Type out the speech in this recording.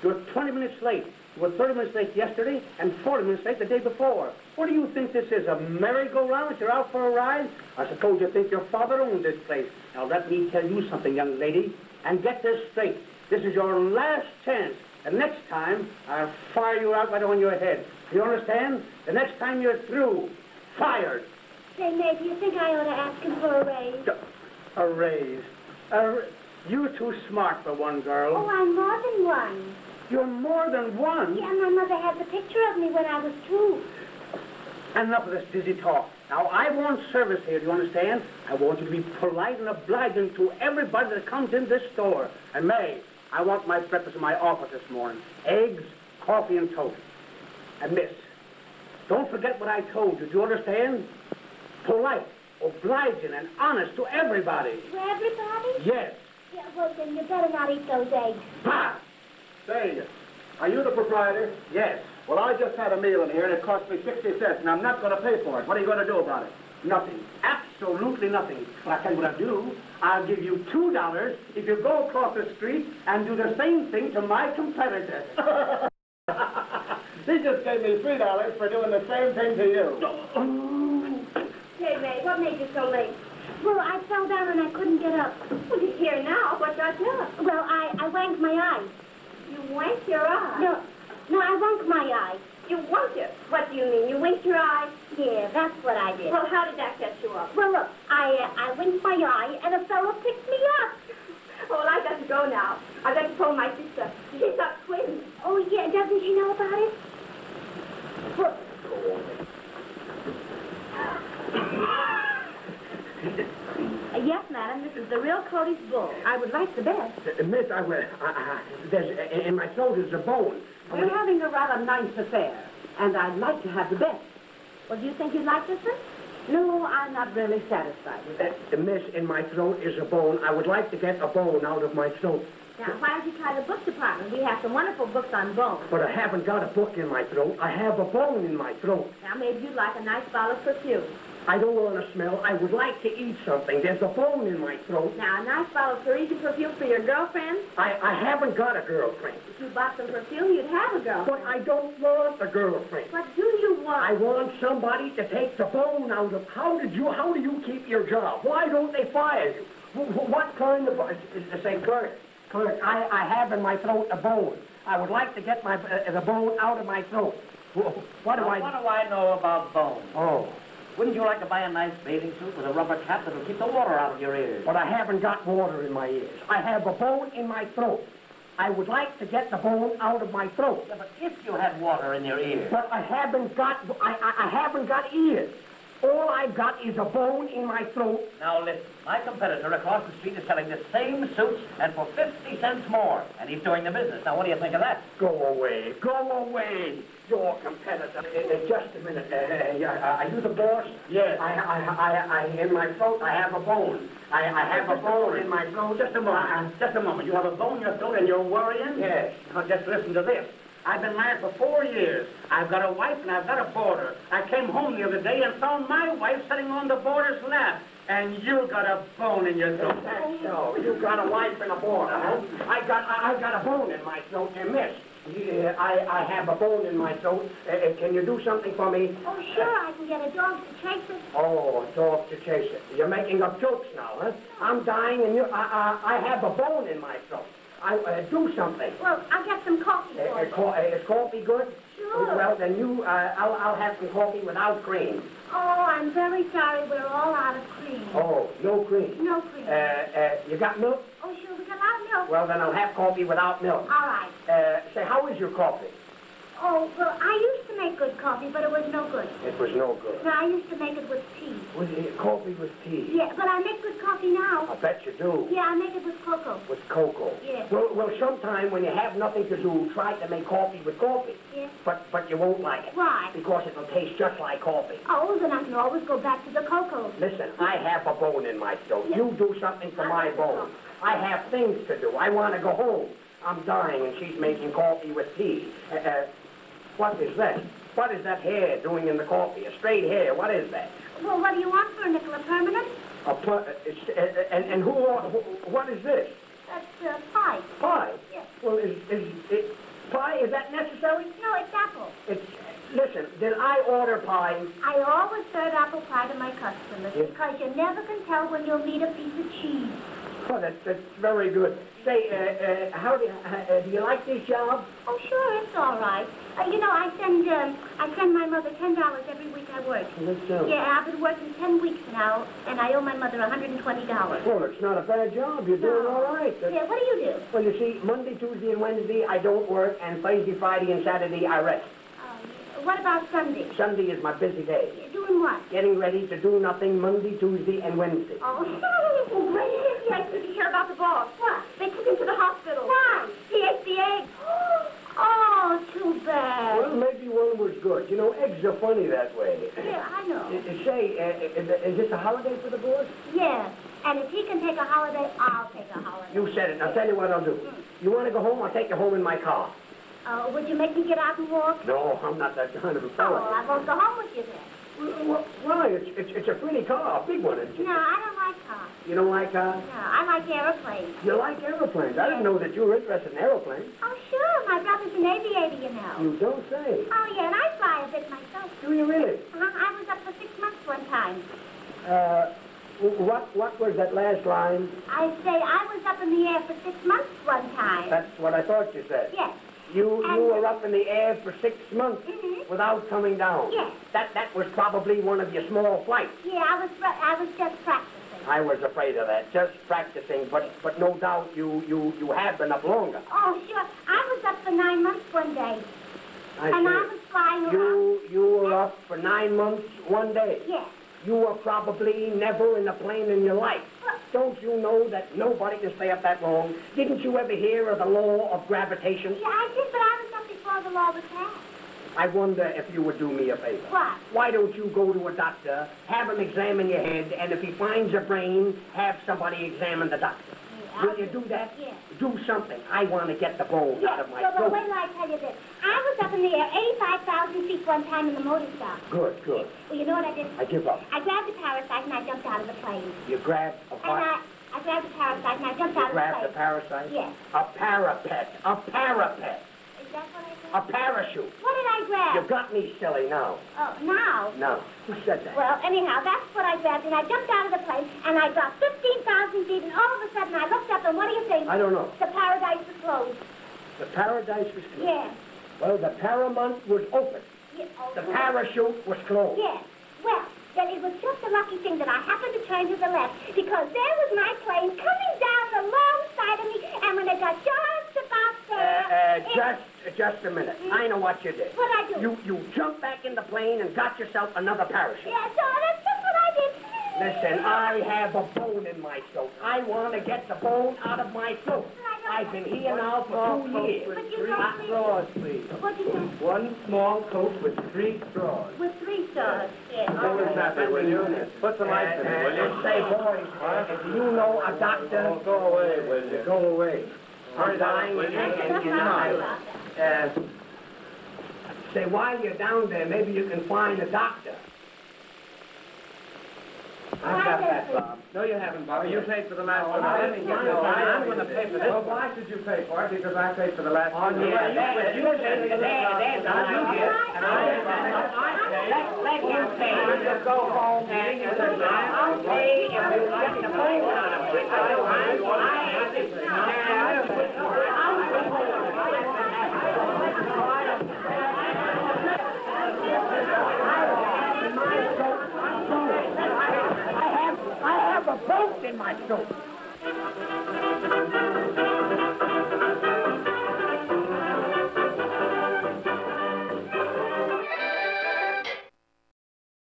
You were 20 minutes late. You were 30 minutes late yesterday and 40 minutes late the day before. What do you think this is, a merry-go-round that you're out for a ride? I suppose you think your father owned this place. Now, let me tell you something, young lady, and get this straight. This is your last chance. And next time, I'll fire you out right on your head. You understand? The next time you're through, fired. Say, May, do you think I ought to ask him for a raise? A raise? You're too smart for one girl. Oh, I'm more than one. You're more than one? Yeah, my mother had the picture of me when I was 2. Enough of this dizzy talk. Now, I want service here, do you understand? I want you to be polite and obliging to everybody that comes in this store. And May, I want my breakfast in my office this morning. Eggs, coffee, and toast. And miss, don't forget what I told you, do you understand? Polite, obliging, and honest to everybody. To everybody? Yes. Yeah, well, then you better not eat those eggs. Bah! Say, are you the proprietor? Yes. Well, I just had a meal in here, and it cost me 60 cents, and I'm not going to pay for it. What are you going to do about it? Nothing. Absolutely nothing. But I'll tell you what I'll do. I'll give you $2 if you go across the street and do the same thing to my competitor. He just gave me $3 for doing the same thing to you. Hey, May, what made you so late? Well, I fell down and I couldn't get up. Well, you're here now. What got you up? Well, I wanked my eye. You winked your eye. No, I wonked my eye. You winked it. What do you mean? You winked your eye? Yeah, that's what I did. Well, how did that get you up? Well, look, I winked my eye and a fellow picked me up. Well, I got to go now. I got to phone my sister. She's got twins. Oh, yeah, doesn't she know about it? Well, Yes, madam, this is the real Cody's bull. I would like the best. Miss, there's, in my throat is a bone. We're having a rather nice affair, and I'd like to have the best. Well, do you think you'd like this one? No, I'm not really satisfied with it. Miss, in my throat is a bone. I would like to get a bone out of my throat. Now, why don't you try the book department? We have some wonderful books on bones. But I haven't got a book in my throat. I have a bone in my throat. Now, maybe you'd like a nice bottle of perfume. I don't want to smell. I would like to eat something. There's a bone in my throat. Now, a nice bottle of Parisian perfume for your girlfriend? I haven't got a girlfriend. If you bought some perfume, you'd have a girlfriend. But I don't want a girlfriend. What do you want? I want somebody to take the bone out of... How do you keep your job? Why don't they fire you? What kind of... Say, Kurt, I have in my throat a bone. I would like to get the bone out of my throat. What do I know about bones? Oh. Wouldn't you like to buy a nice bathing suit with a rubber cap that'll keep the water out of your ears? But I haven't got water in my ears. I have a bone in my throat. I would like to get the bone out of my throat. Yeah, but if you had water in your ears... But I haven't got ears. All I've got is a bone in my throat. Now listen, my competitor across the street is selling the same suits and for 50 cents more. And he's doing the business. Now what do you think of that? Go away. Go away. Your competitor. Just a minute. Are you the boss? Yes. I in my throat, I have a bone. I have a bone in my throat. Just a moment. Just a moment. You have a bone in your throat and you're worrying? Yes. Now just listen to this. I've been married for 4 years. I've got a wife and I've got a boarder. I came home the other day and found my wife sitting on the boarder's lap. And you got a bone in your throat. That's so. You got a wife and a boarder, huh? I got a bone in my throat, miss. I have a bone in my throat. Can you do something for me? Oh, sure, I can get a dog to chase it. Oh, a dog to chase it. You're making up jokes now, huh? I'm dying and I have a bone in my throat. Do something. Well, I'll get some coffee for you. Is coffee good? Sure. Well, then I'll have some coffee without cream. Oh, I'm very sorry. We're all out of cream. Oh, no cream? No cream. You got milk? Oh, sure, we got a lot of milk. Well, then I'll have coffee without milk. All right. Say, how is your coffee? Oh, well, I used to make good coffee, but it was no good. It was no good. No, I used to make it with tea. Coffee with tea? Yeah, but I make good coffee now. I bet you do. Yeah, I make it with cocoa. With cocoa? Yeah. Well, sometime when you have nothing to do, try to make coffee with coffee. Yeah. But you won't like it. Why? Because it'll taste just like coffee. Oh, then I can always go back to the cocoa. Listen, I have a bone in my throat. Yeah. You do something for my bone. I have things to do. I want to go home. I'm dying, and she's making coffee with tea. What is that? What is that hair doing in the coffee? A straight hair. What is that? Well, what do you want for a nickel? A permanent? And what is this? That's pie. Pie? Yes. Well, pie, is that necessary? No, it's apple. Listen, did I order pie? I always serve apple pie to my customers Yes. because you never can tell when you'll need a piece of cheese. Oh, that's very good. Say, do you like this job? Oh, sure, it's all right. You know, I send my mother $10 every week I work. That's so. Yeah, I've been working 10 weeks now, and I owe my mother $120. Well, it's not a bad job. You're doing all right. Yeah, what do you do? Well, you see, Monday, Tuesday, and Wednesday, I don't work, and Thursday, Friday, and Saturday, I rest. What about Sunday? Sunday is my busy day. Doing what? Getting ready to do nothing Monday, Tuesday, and Wednesday. Oh, Gracie, I didn't hear about the boss. What? They took him to the hospital. Why? He ate the egg. Oh, too bad. Well, maybe one was good. You know, eggs are funny that way. Yeah, I know. Say, is this a holiday for the boss? Yeah, and if he can take a holiday, I'll take a holiday. You said it. Now, tell you what I'll do. You want to go home? I'll take you home in my car. Would you make me get out and walk? No, I'm not that kind of a Oh, fellow. well, I won't go home with you then. Why? It's a pretty car, a big one. No, I don't like cars. You don't like cars? No, I like airplanes. You like aeroplanes? I didn't know that you were interested in aeroplanes. Oh, sure. My brother's an aviator, you know. You don't say. Oh, yeah, and I fly a bit myself. Do you really? I was up for 6 months one time. What was that last line? I say I was up in the air for 6 months one time. That's what I thought you said. Yes. You were up in the air for 6 months without coming down. Yes. That was probably one of your small flights. Yeah, I was just practicing. I was afraid of that. Just practicing, but no doubt you have been up longer. Oh, sure. I was up for 9 months one day. I was flying around. You were up for 9 months one day. Yes. You were probably never in a plane in your life. Don't you know that nobody can stay up that long? Didn't you ever hear of the law of gravitation? Yeah, I did, but I was up before the law was passed. I wonder if you would do me a favor. What? Why don't you go to a doctor, have him examine your head, and if he finds a brain, have somebody examine the doctor. Yeah, Will you do that? Yes. Do something. I want to get the bone out of my But throat. wait till I tell you this. I was up in the air 85,000 feet one time in the motor shop. Good. Well, you know what I did? I give up. I grabbed the parasite and I jumped out of the plane. You grabbed a And what? I grabbed the parasite and I jumped You out of the plane. grabbed the parasite? Yes. A parapet. A parapet. Is that what I said? A parachute. What did I grab? You got me silly now. Oh, now? No. Who said that? Well, anyhow, that's what I grabbed, and I jumped out of the plane, and I dropped 15,000 feet, and all of a sudden I looked up, and what do you think? I don't know. The paradise was closed. The paradise was closed. Yes. Well, the paramount was open. The parachute was closed. Yes. Well, then it was just a lucky thing that I happened to turn to the left, because there was my plane coming down the long side of me, and when it got just about there... Just a minute. I know what you did. What'd I do? You jumped back in the plane and got yourself another parachute. Yeah, so that's just what I did. Listen, I have a bone in my throat. I want to get the bone out of my throat. I've been here now for 2 years. But you don't straws, please. What'd you say? One small Coke with 3 straws. With 3 stars. Yes. Fill this happy, will you? Put some ice in it, will you? Say, boys, do you know a doctor? Oh, go away, will you? Go away. I'm dying say, while you're down there, maybe you can find a doctor. I've got that, Bob. No, you haven't, Bob. You paid for the last one. I'm going to pay for this. Well, why should you pay for it? Because I paid for the last one. There's a doctor. Let him pay. You go home and I'll pay if you get the phone out of it. I have a boat in my throat.